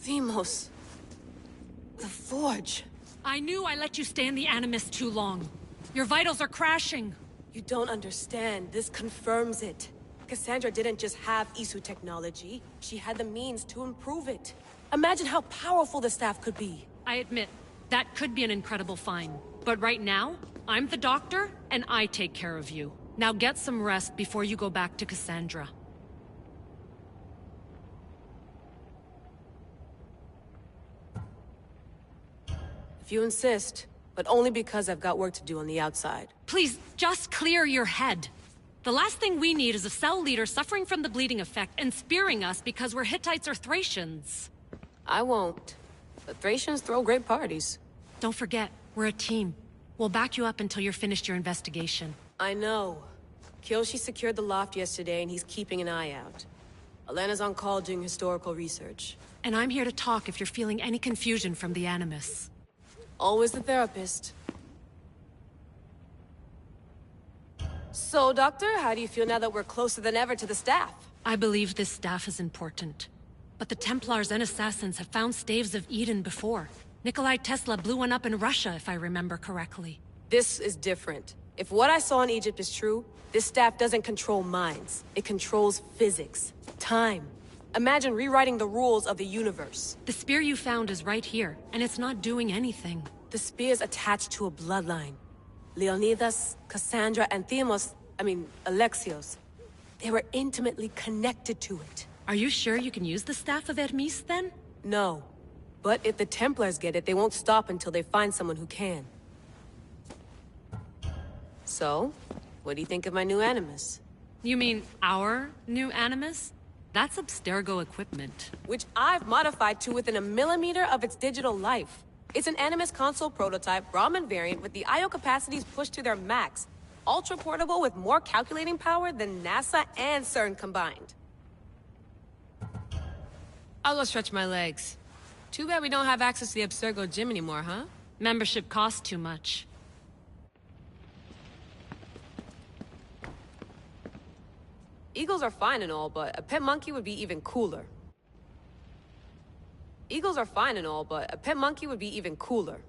Themos. The Forge. I knew I let you stay in the Animus too long. Your vitals are crashing. You don't understand. This confirms it. Cassandra didn't just have Isu technology. She had the means to improve it. Imagine how powerful the staff could be. I admit, that could be an incredible find. But right now, I'm the doctor, and I take care of you. Now get some rest before you go back to Cassandra. If you insist, but only because I've got work to do on the outside. Please, just clear your head. The last thing we need is a cell leader suffering from the bleeding effect and spearing us because we're Hittites or Thracians. I won't. But Thracians throw great parties. Don't forget, we're a team. We'll back you up until you're finished your investigation. I know. Kyoshi secured the loft yesterday and he's keeping an eye out. Elena's on call doing historical research. And I'm here to talk if you're feeling any confusion from the Animus. Always the therapist. So, Doctor, how do you feel now that we're closer than ever to the staff? I believe this staff is important. But the Templars and Assassins have found staves of Eden before. Nikolai Tesla blew one up in Russia, if I remember correctly. This is different. If what I saw in Egypt is true, this staff doesn't control minds. It controls physics, time. Imagine rewriting the rules of the universe. The spear you found is right here, and it's not doing anything. The spear's attached to a bloodline. Leonidas, Cassandra, and Alexios. They were intimately connected to it. Are you sure you can use the Staff of Hermes, then? No. But if the Templars get it, they won't stop until they find someone who can. So, what do you think of my new Animus? You mean our new Animus? That's Abstergo equipment. Which I've modified to within a millimeter of its digital life. It's an Animus console prototype, Brahmin variant, with the I/O capacities pushed to their max. Ultra-portable with more calculating power than NASA and CERN combined. I'll go stretch my legs. Too bad we don't have access to the Abstergo gym anymore, huh? Membership costs too much. Eagles are fine and all, but a pet monkey would be even cooler. Eagles are fine and all, but a pet monkey would be even cooler.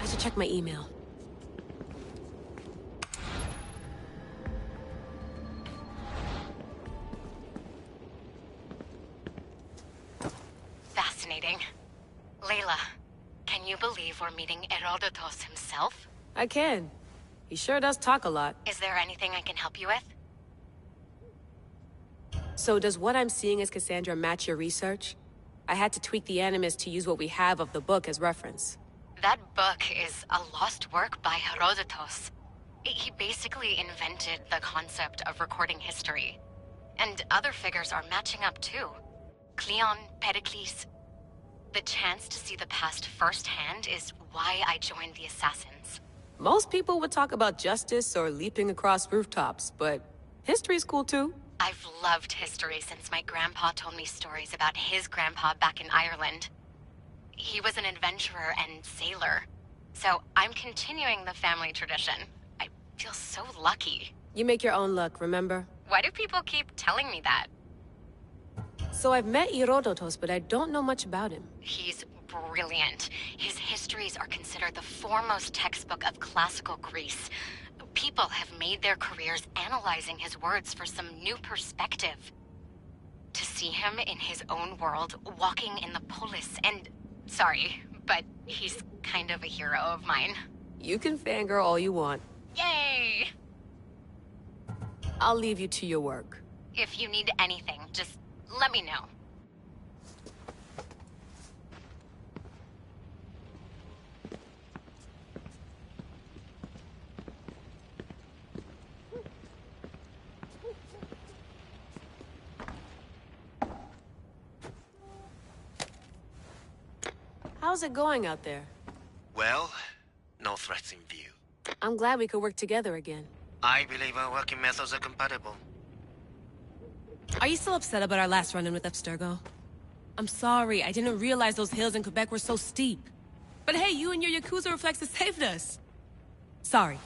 I should check my email. Fascinating. Layla, can you believe we're meeting Herodotus himself? I can. He sure does talk a lot. Is there anything I can help you with? So does what I'm seeing as Cassandra match your research? I had to tweak the Animus to use what we have of the book as reference. That book is a lost work by Herodotus. He basically invented the concept of recording history. And other figures are matching up too. Cleon, Pericles. The chance to see the past firsthand is why I joined the Assassins. Most people would talk about justice or leaping across rooftops, but history's cool too. I've loved history since my grandpa told me stories about his grandpa back in Ireland. He was an adventurer and sailor, so I'm continuing the family tradition. I feel so lucky. You make your own luck, remember? Why do people keep telling me that? So I've met Herodotus, but I don't know much about him. He's brilliant. His histories are considered the foremost textbook of classical Greece. People have made their careers analyzing his words for some new perspective. To see him in his own world, walking in the polis, and... Sorry, but he's kind of a hero of mine. You can fangirl all you want. Yay! I'll leave you to your work. If you need anything, just let me know. How's it going out there? Well, no threats in view. I'm glad we could work together again. I believe our working methods are compatible. Are you still upset about our last run-in with Abstergo? I'm sorry, I didn't realize those hills in Quebec were so steep. But hey, you and your Yakuza reflexes saved us. Sorry,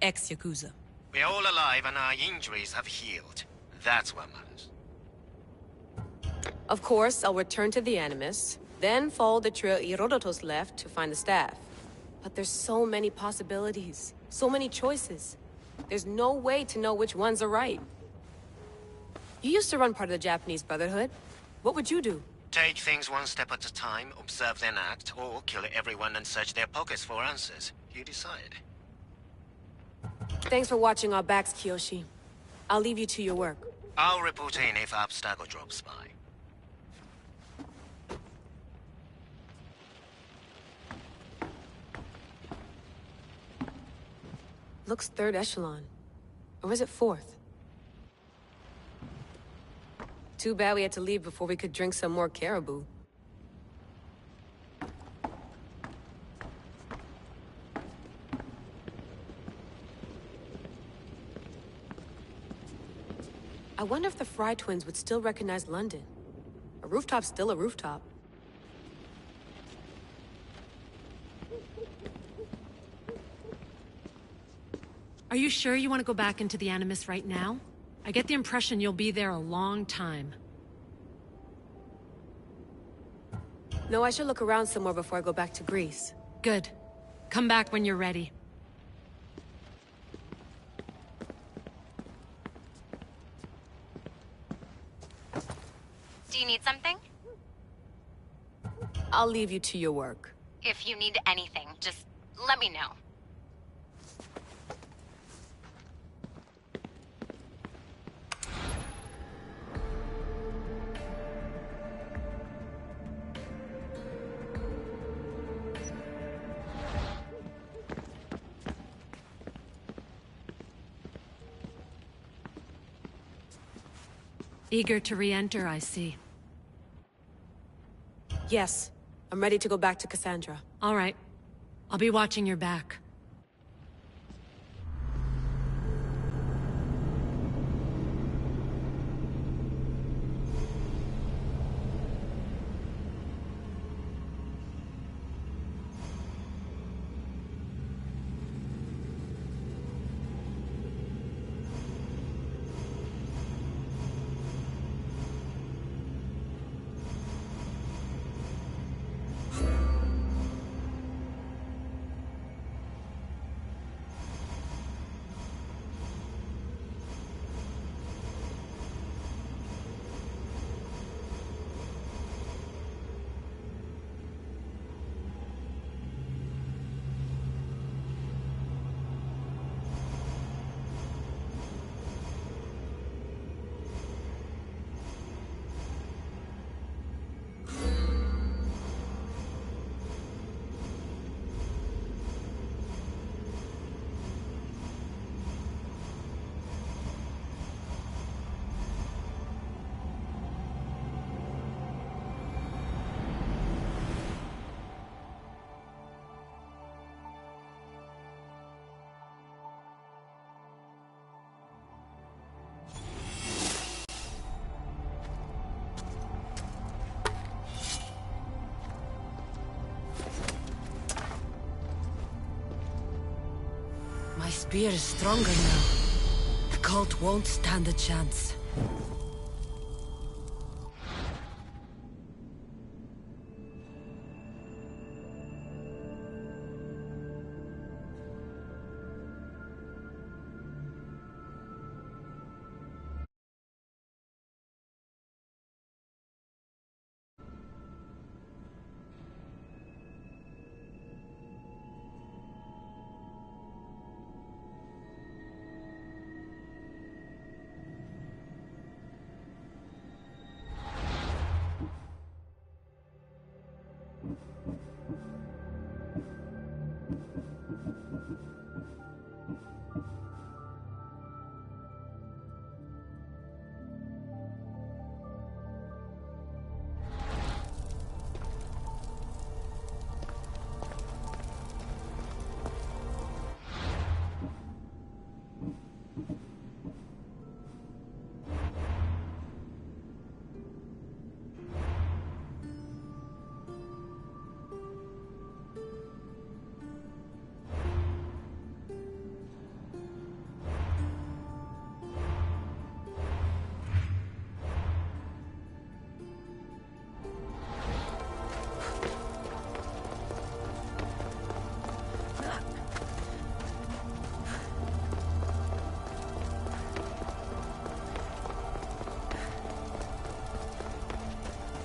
ex-Yakuza. We're all alive and our injuries have healed. That's what matters. Of course, I'll return to the Animus, then follow the trail Herodotus left to find the staff. But there's so many possibilities, so many choices. There's no way to know which ones are right. You used to run part of the Japanese Brotherhood. What would you do? Take things one step at a time, observe then act, or kill everyone and search their pockets for answers. You decide. Thanks for watching our backs, Kiyoshi. I'll leave you to your work. I'll report in if Abstergo drops by. Looks third echelon. Or is it fourth? Too bad we had to leave before we could drink some more caribou. I wonder if the Fry twins would still recognize London. A rooftop's still a rooftop. Are you sure you want to go back into the Animus right now? I get the impression you'll be there a long time. No, I should look around somewhere before I go back to Greece. Good. Come back when you're ready. Do you need something? I'll leave you to your work. If you need anything, just let me know. Eager to re-enter, I see. Yes, I'm ready to go back to Cassandra. All right. I'll be watching your back. My spear is stronger now. The cult won't stand a chance.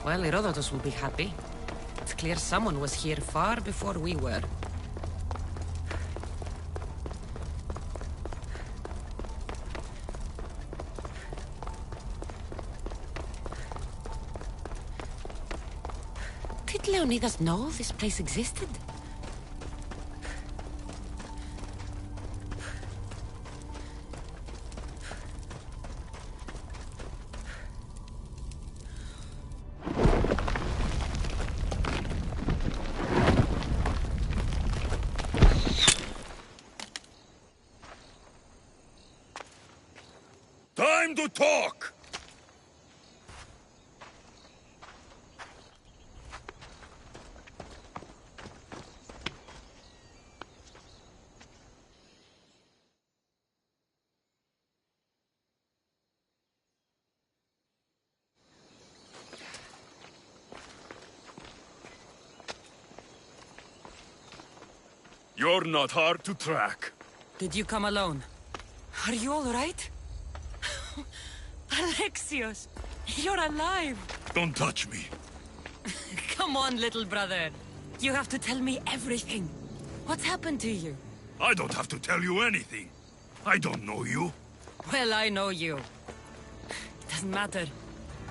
Well, Herodotus will be happy. It's clear someone was here far before we were. Did Leonidas know this place existed? Time to talk! You're not hard to track. Did you come alone? Are you all right? Alexios, you're alive! Don't touch me. Come on, little brother. You have to tell me everything. What's happened to you? I don't have to tell you anything. I don't know you. Well, I know you. It doesn't matter.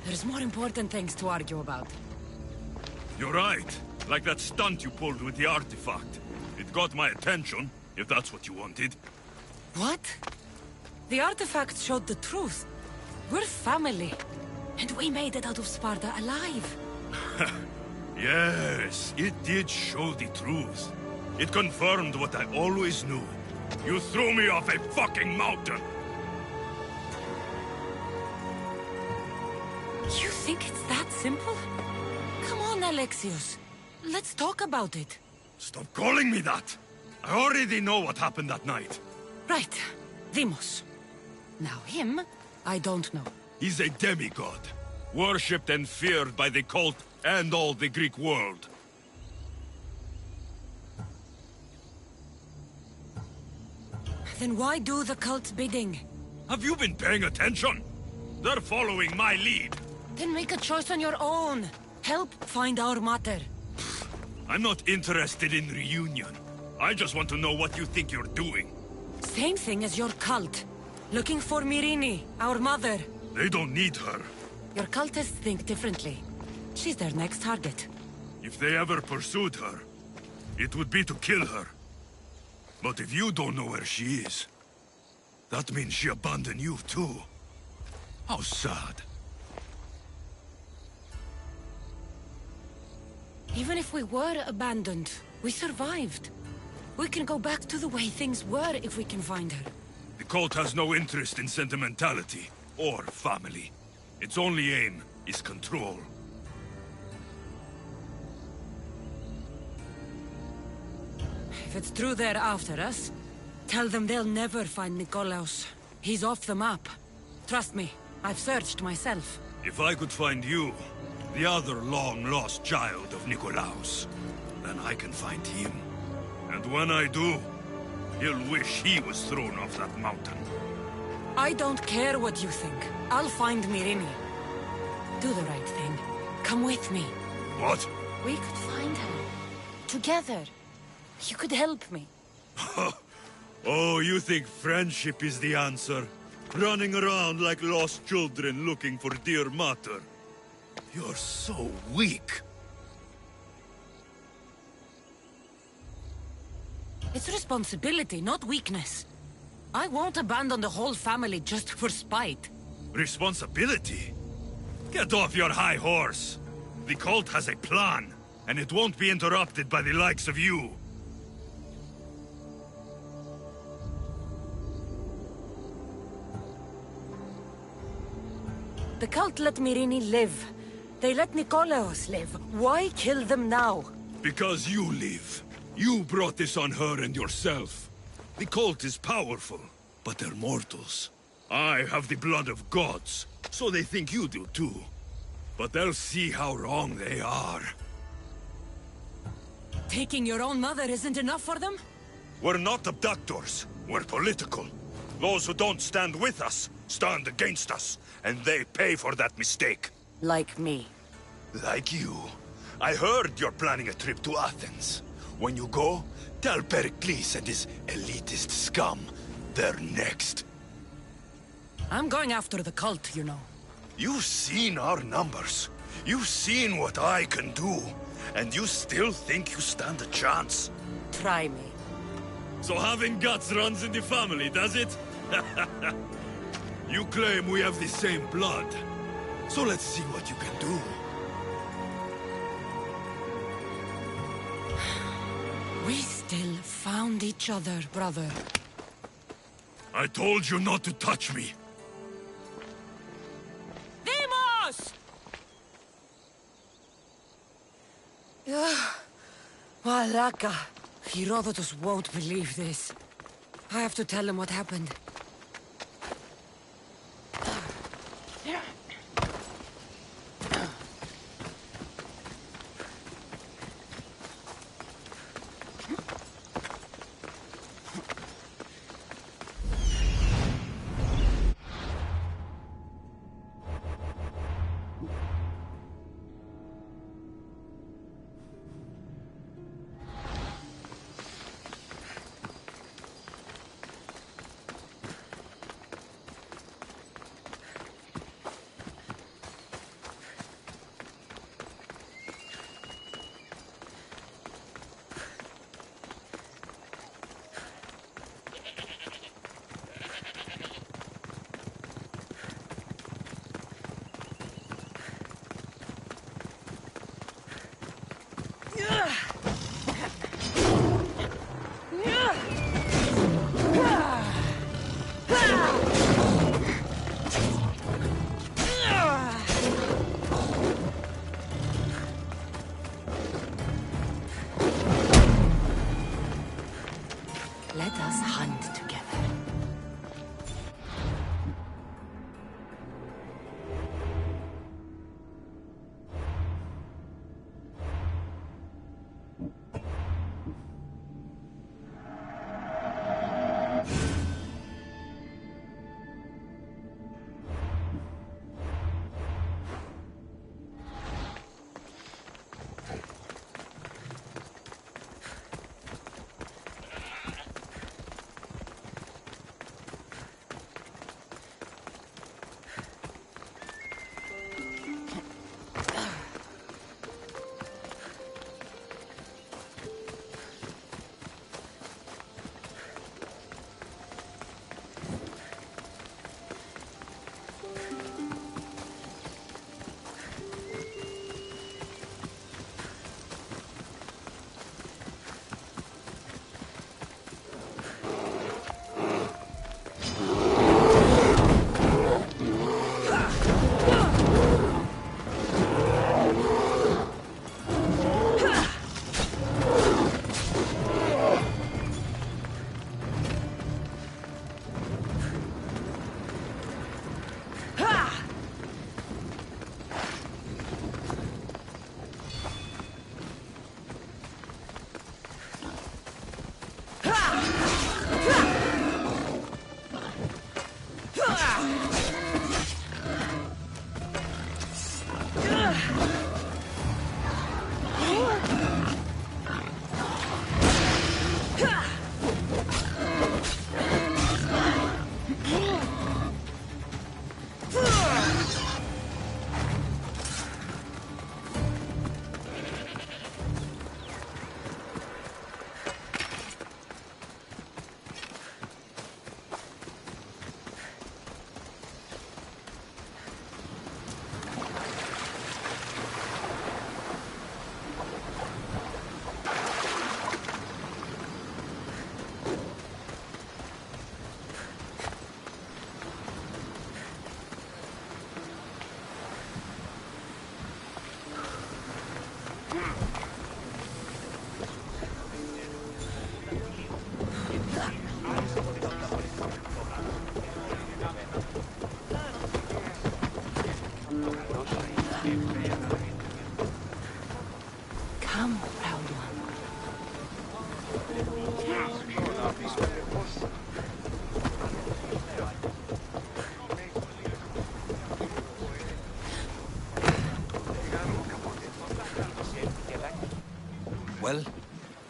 There's more important things to argue about. You're right. Like that stunt you pulled with the artifact. It got my attention, if that's what you wanted. What? The artifact showed the truth. We're family. And we made it out of Sparta alive. Yes, it did show the truth. It confirmed what I always knew. You threw me off a fucking mountain! You think it's that simple? Come on, Alexios. Let's talk about it. Stop calling me that! I already know what happened that night. Right. Deimos. Now him, I don't know. He's a demigod. Worshipped and feared by the cult and all the Greek world. Then why do the cult's bidding? Have you been paying attention? They're following my lead. Then make a choice on your own. Help find our mater. I'm not interested in reunion. I just want to know what you think you're doing. Same thing as your cult. Looking for Myrrine, our mother. They don't need her. Your cultists think differently. She's their next target. If they ever pursued her, it would be to kill her. But if you don't know where she is, that means she abandoned you too. How sad. Even if we were abandoned, we survived. We can go back to the way things were if we can find her. The cult has no interest in sentimentality or family. Its only aim is control. If it's true they're after us, tell them they'll never find Nikolaos. He's off the map. Trust me, I've searched myself. If I could find you, the other long-lost child of Nikolaos, then I can find him. And when I do, he'll wish he was thrown off that mountain. I don't care what you think. I'll find Myrrine. Do the right thing. Come with me. What? We could find her. Together. You could help me. Oh, you think friendship is the answer? Running around like lost children looking for dear mater. You're so weak. It's responsibility, not weakness. I won't abandon the whole family just for spite. Responsibility? Get off your high horse. The cult has a plan, and it won't be interrupted by the likes of you. The cult let Myrrine live. They let Nikolaos live. Why kill them now? Because you live. You brought this on her and yourself. The cult is powerful, but they're mortals. I have the blood of gods, so they think you do too. But they'll see how wrong they are. Taking your own mother isn't enough for them? We're not abductors. We're political. Those who don't stand with us, stand against us. And they pay for that mistake. Like me. Like you, I heard you're planning a trip to Athens. When you go, tell Pericles and his elitist scum they're next. I'm going after the cult, you know. You've seen our numbers. You've seen what I can do. And you still think you stand a chance? Try me. So having guts runs in the family, does it? You claim we have the same blood. So let's see what you can do. We still found each other, brother. I told you not to touch me. Demos! Malaka. Herodotus won't believe this. I have to tell him what happened. Let us hunt together.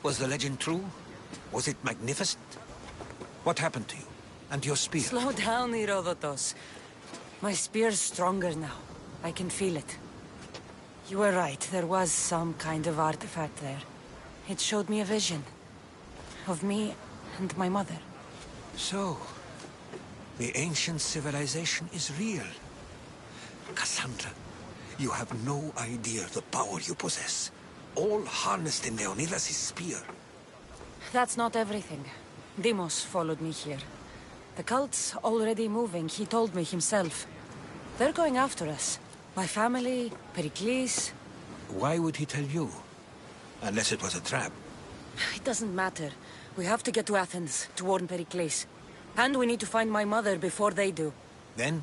Was the legend true? Was it magnificent? What happened to you? And your spear? Slow down, Herodotos. My spear's stronger now. I can feel it. You were right, there was some kind of artifact there. It showed me a vision. Of me and my mother. So, the ancient civilization is real. Cassandra, you have no idea the power you possess. All harnessed in Leonidas' spear. That's not everything. Deimos followed me here. The cult's already moving, he told me himself. They're going after us. My family, Pericles. Why would he tell you? Unless it was a trap. It doesn't matter. We have to get to Athens to warn Pericles. And we need to find my mother before they do. Then,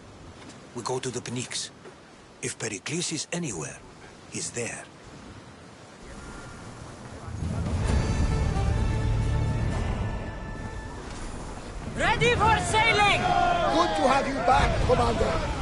we go to the Pnyx. If Pericles is anywhere, he's there. Ready for sailing! Good to have you back, Commander.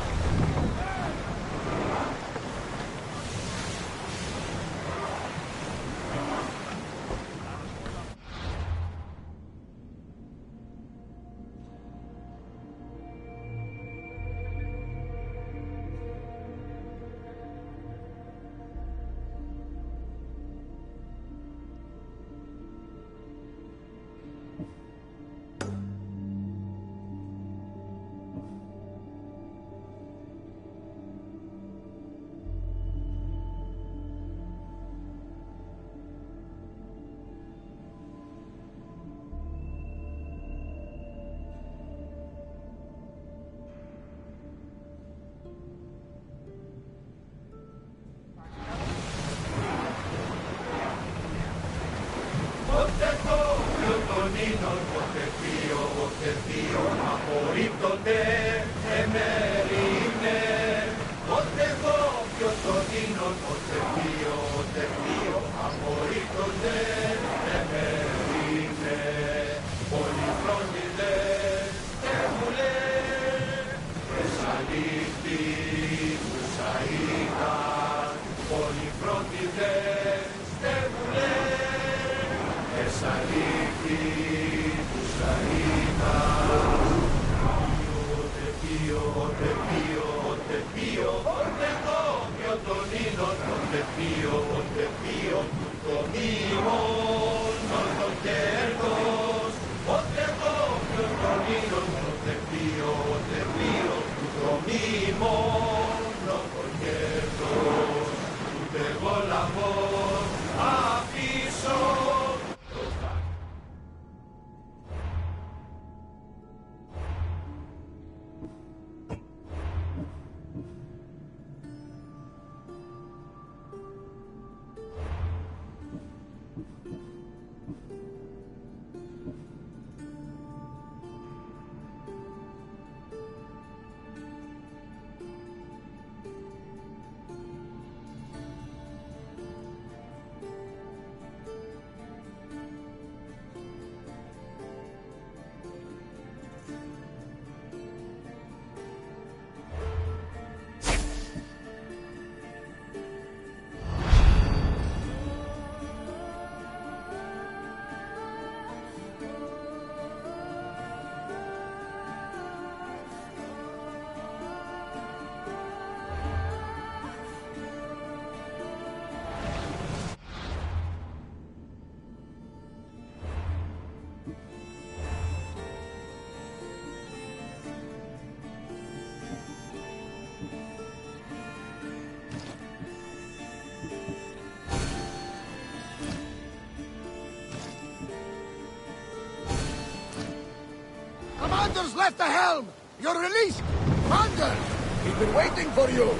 Commander's left the helm! You're released! Commander! We've been waiting for you!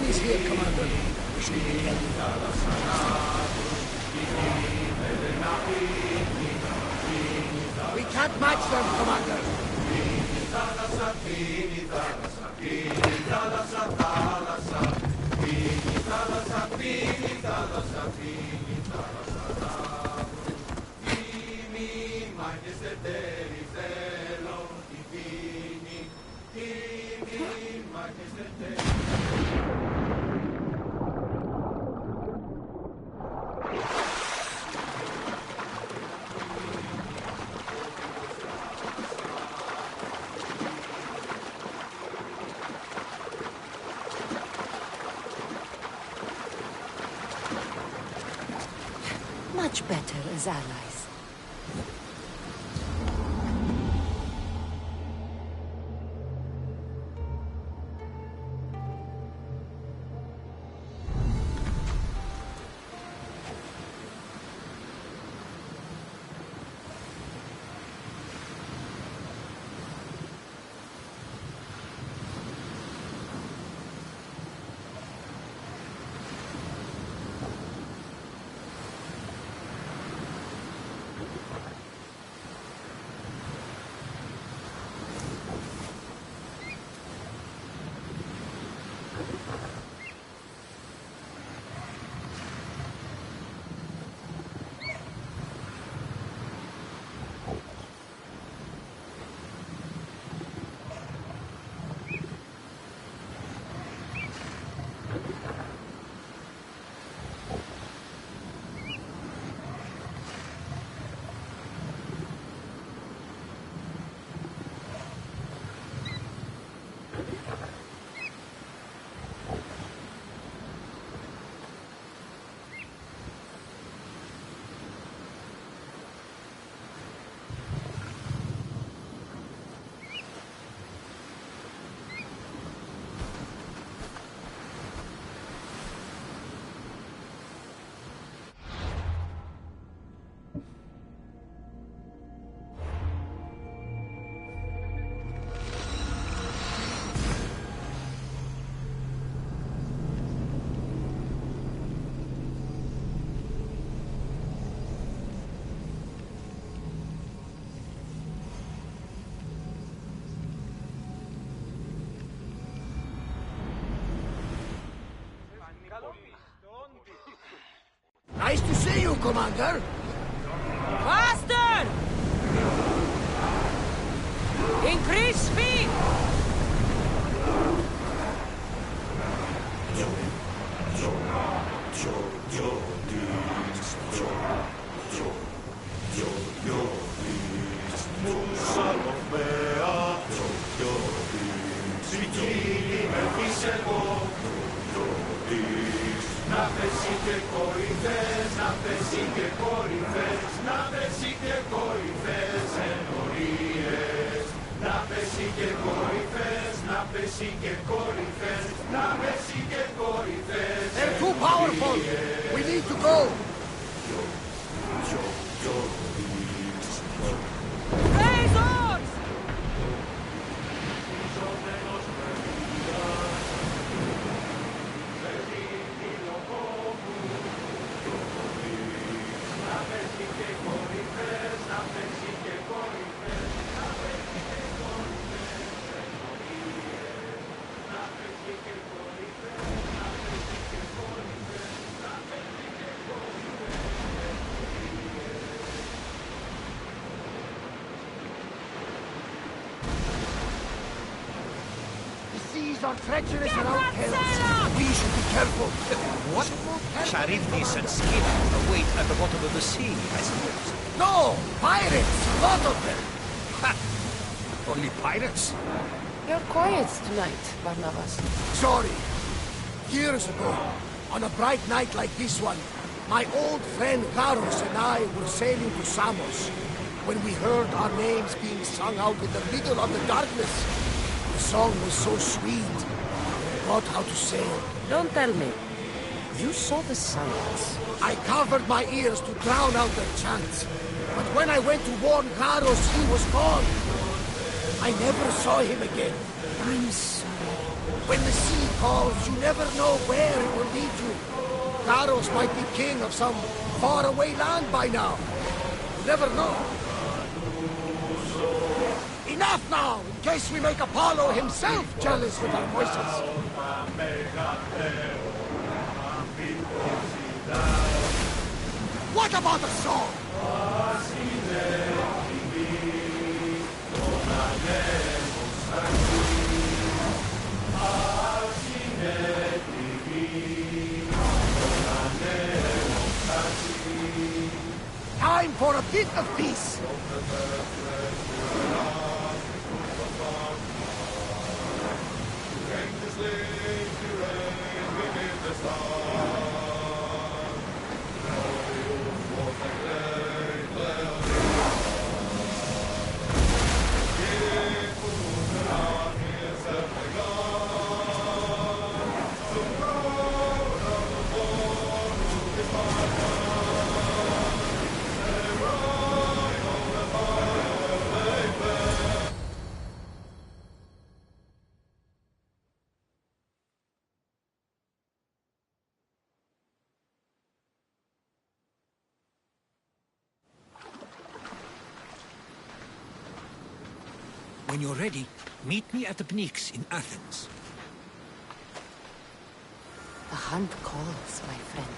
enemies here, Commander. We should be careful. We can't match them, Commander. Much better as allies. Nice to see you, Commander. Faster! Increase speed! They're too powerful. We need to go. Razors! These are treacherous around Chaos. We should be careful. What? Charybdis and skin await at the bottom of the sea, I suppose. No! Pirates! A lot of them! Ha! Only pirates? You're quiet tonight, Barnabas. Sorry. Years ago, on a bright night like this one, my old friend Garros and I were sailing to Samos when we heard our names being sung out in the middle of the darkness. The song was so sweet. I forgot how to sail. Don't tell me. You saw the signs. I covered my ears to drown out their chants. But when I went to warn Garros, he was gone. I never saw him again. I'm sorry. When the sea calls, you never know where it will lead you. Garros might be king of some faraway land by now. You never know. Enough now, in case we make Apollo himself jealous with our voices. What about a song? Time for a bit of peace. When you're ready, meet me at the Pnyx in Athens. The hunt calls, my friend.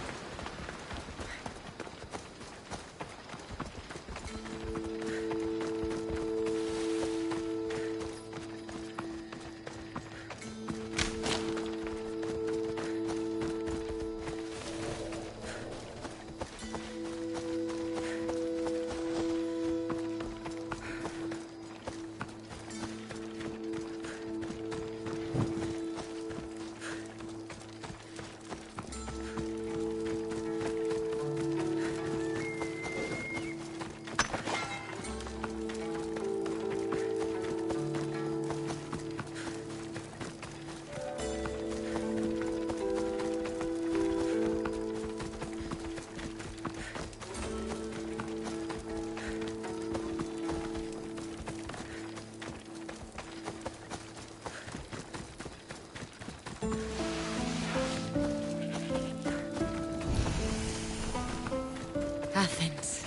Athens.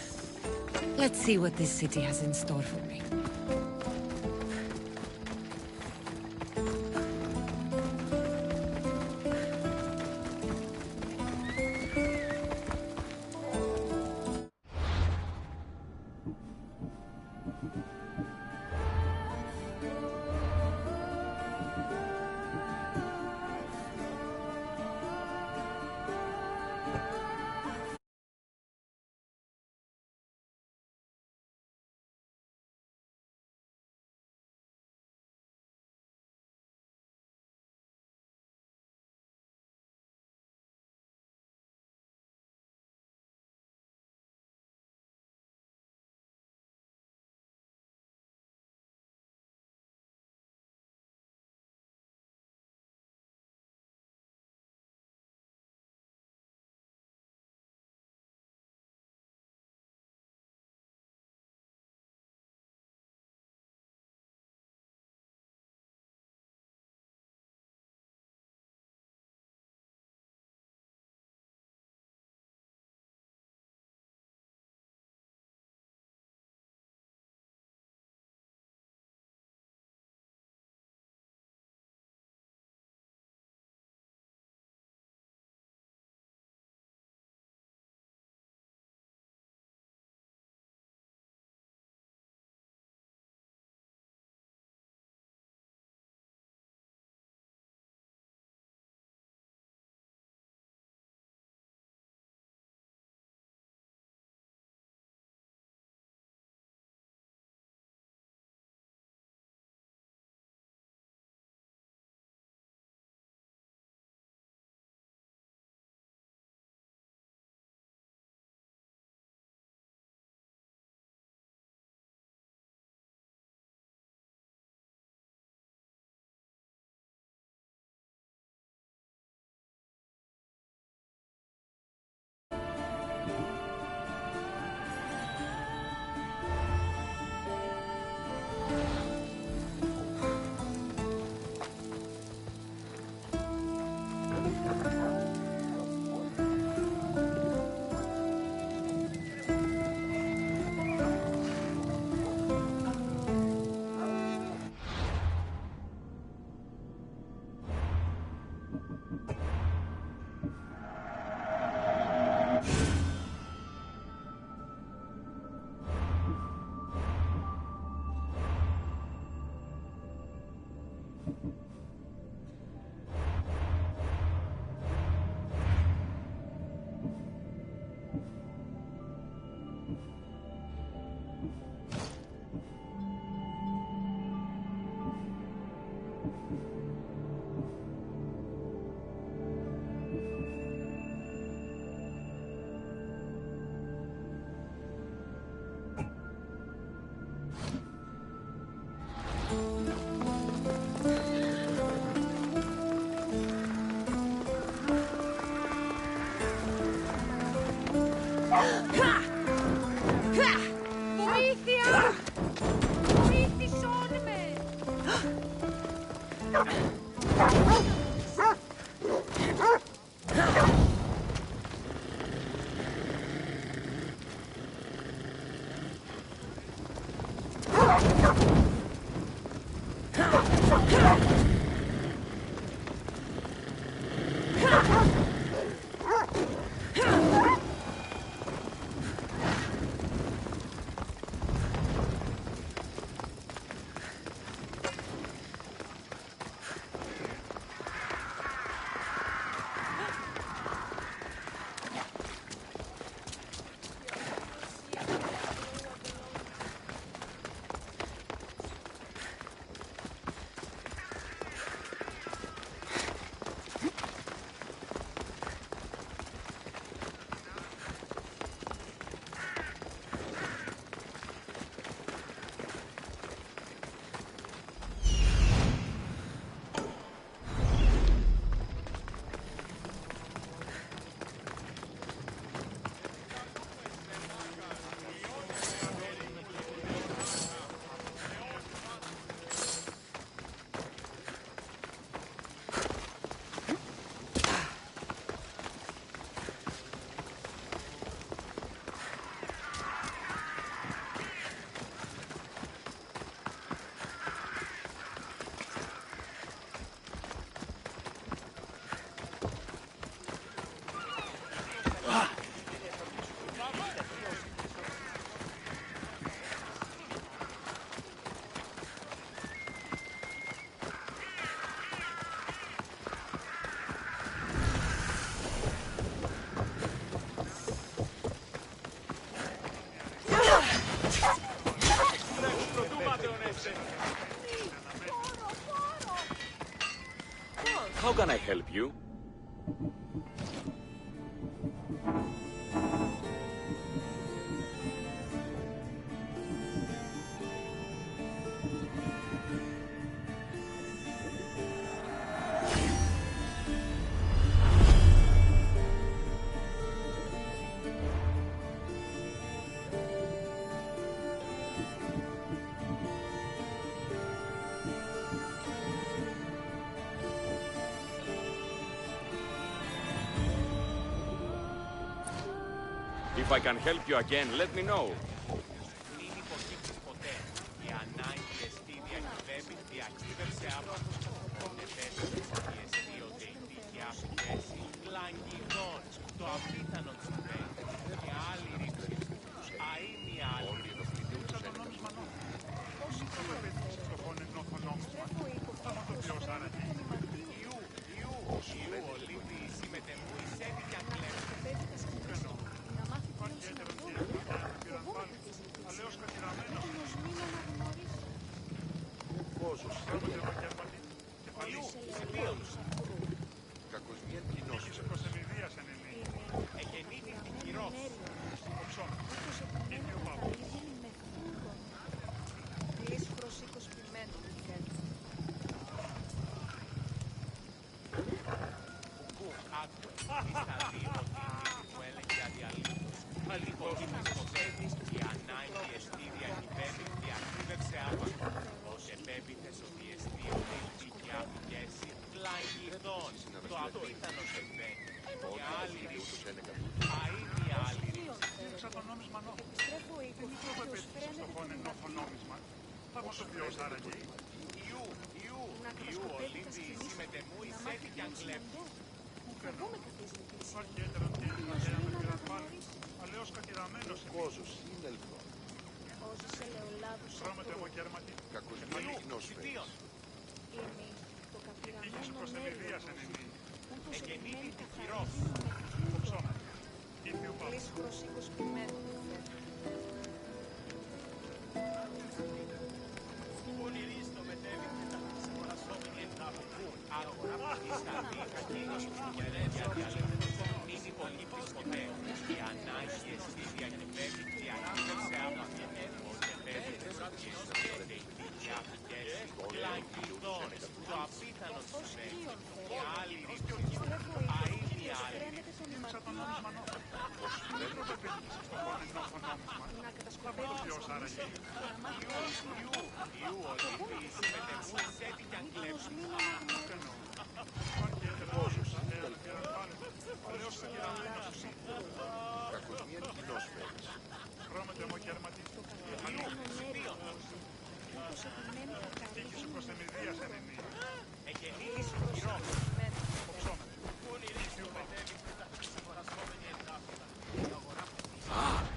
Let's see what this city has in store for me. How can I help you? If I can help you again, let me know.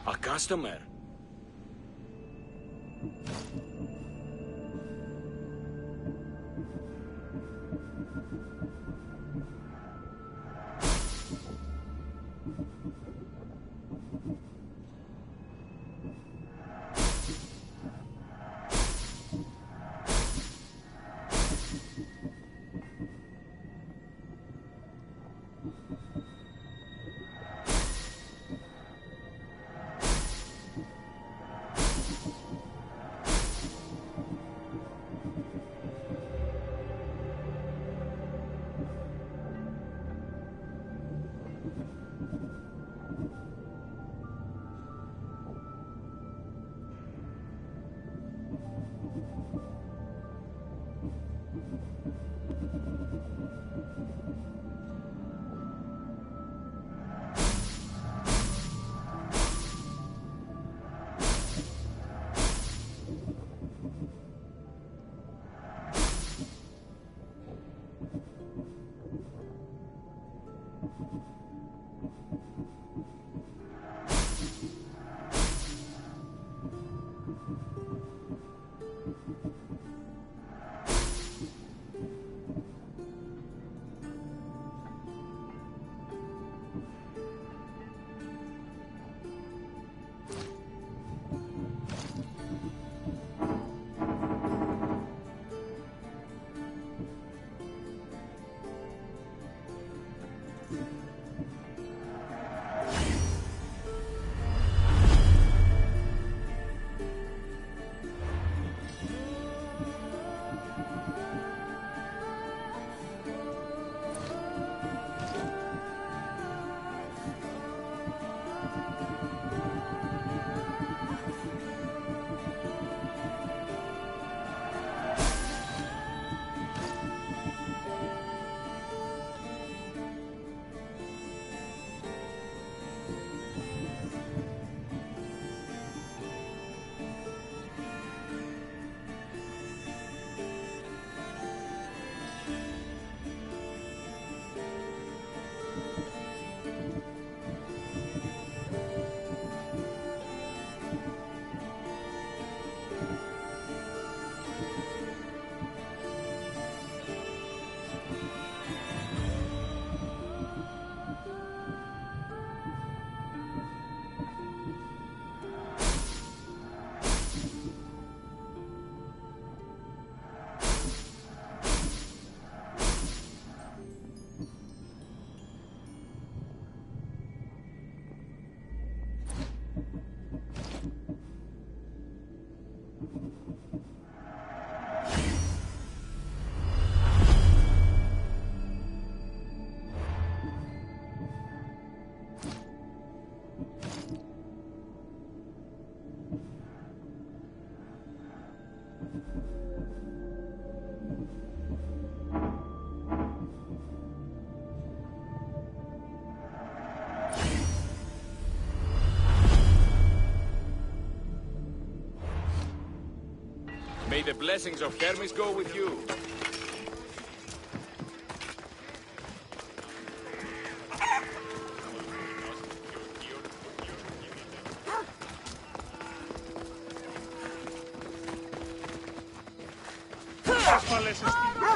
A customer. May the blessings of Hermes go with you. Ασφαλές εστί.